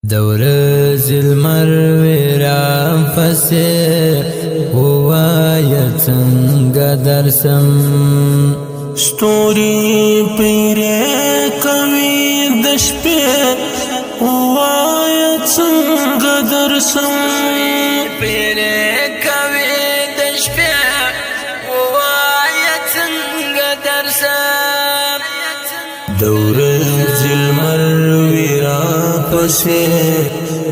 دورز المرویرا پسې ووایه څنګه درسم ستوري پیرې کوي د شپې ووایه څنګه درسم پیرې کوي د شپې ووایه څنګه درسم دورز المرویرا پسې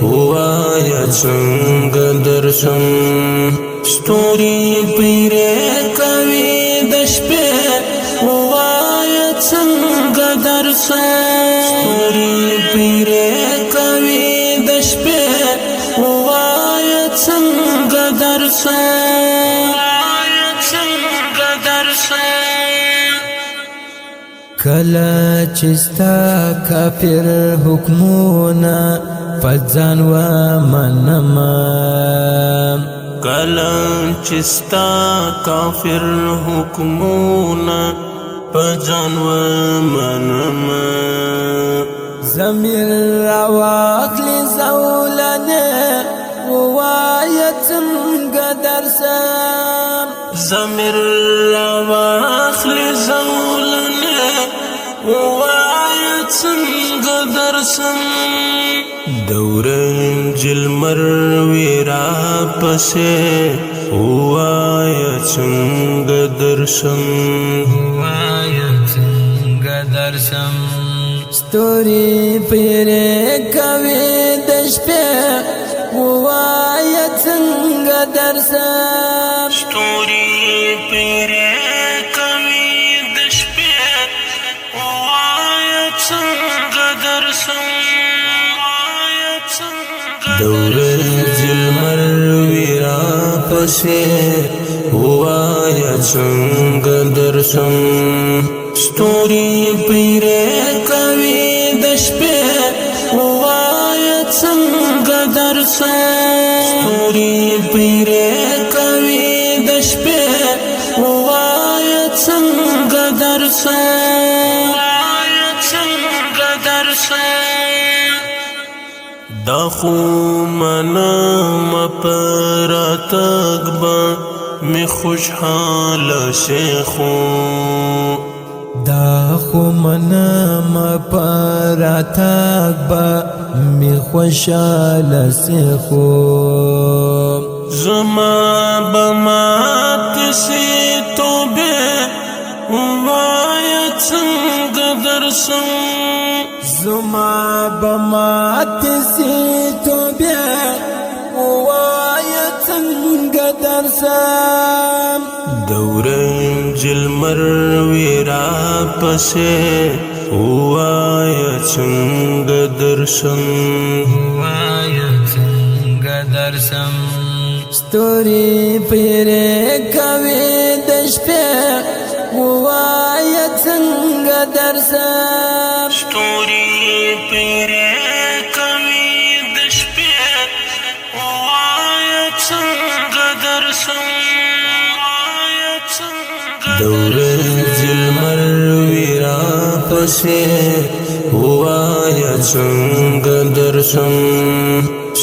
ووایه څنګه درسم ستوري پیرې کوي د شپې ووایه څنګه درسم ستوري پیرې کوي د شپې ووایه څنګه درسم کله چې ستا کافر حکمونه په ځان ومنمه کله چې ستا کافر حکمونه په ځان ومنمه ضمیر راواخلي زولنې ووایه څنګه درسم ضمیر راواخلي زولنې ووایه څنګه درسم دورنج المرویرا پسې ووایه څنګه درسم ووایه څنګه درسم ستوري پیرې کوي د شپې ووایه څنګه درسم ستوري پیرې کوي د شپې ووایه څنګه درسم دورز المرویرا پسې ووایه څنګه درسم ستوري پیرې کوي د شپې ووایه څنګه درسم ستوري پیرې کوي د شپې ووایه څنګه درسم دا خو منم پراتک با می خوشحال شیخو دا خو منم پراتک با می خوشحال سیخو زما بمات سی توبه ووایه څنګه درسم زما بمات سی توبه ووایه څنګه درسم دورنج المرویرا پسې ووایه څنګه درسم ووایه څنګه درسم ستوري پیرې کوي د شپې ووایه څنګه درسم ستوري پیرې کوي د شپې ووایه څنګه درسم دورز المرویرا پسې ووایه څنګه درسم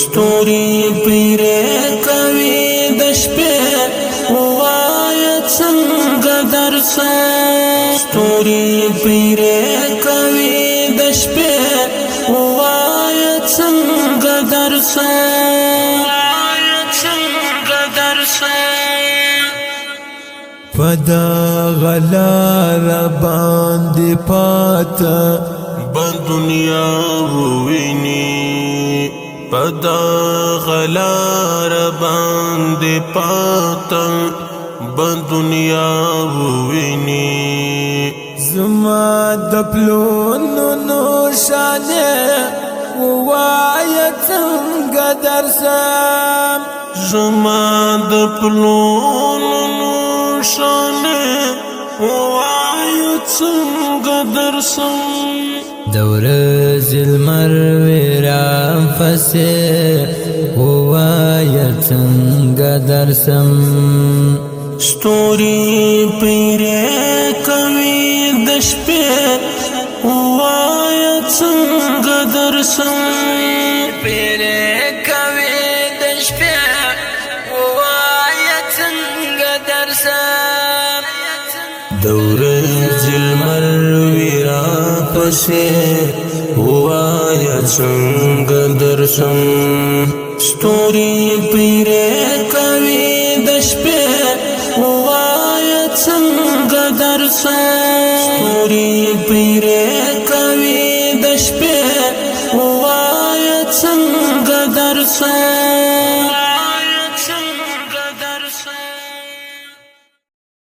ستوري پیرې کوي د شپې ووایه څنګه درسم ستوري پیرې کوي د شپې ووایه څنګه درسم پدا غلار باندې پاتا بل دنیا وویني پدا غلار باندې پاتا بل دنیا وویني زما د پلونو نوشانه ووایه څنګه درسم زما د پلونو نوشانه ووایه څنګه درسم دورز المرویرا پسې ووایه څنګه درسم ستوري پیرې کوي د شپې ووایه څنګه درسم ورځې لمر وي راپسې ووایه څنګه درسم ستوري پیرې کوي د شپې ووایه څنګه درسم ستوري پیرې کوي د شپې ووایه څنګه درسم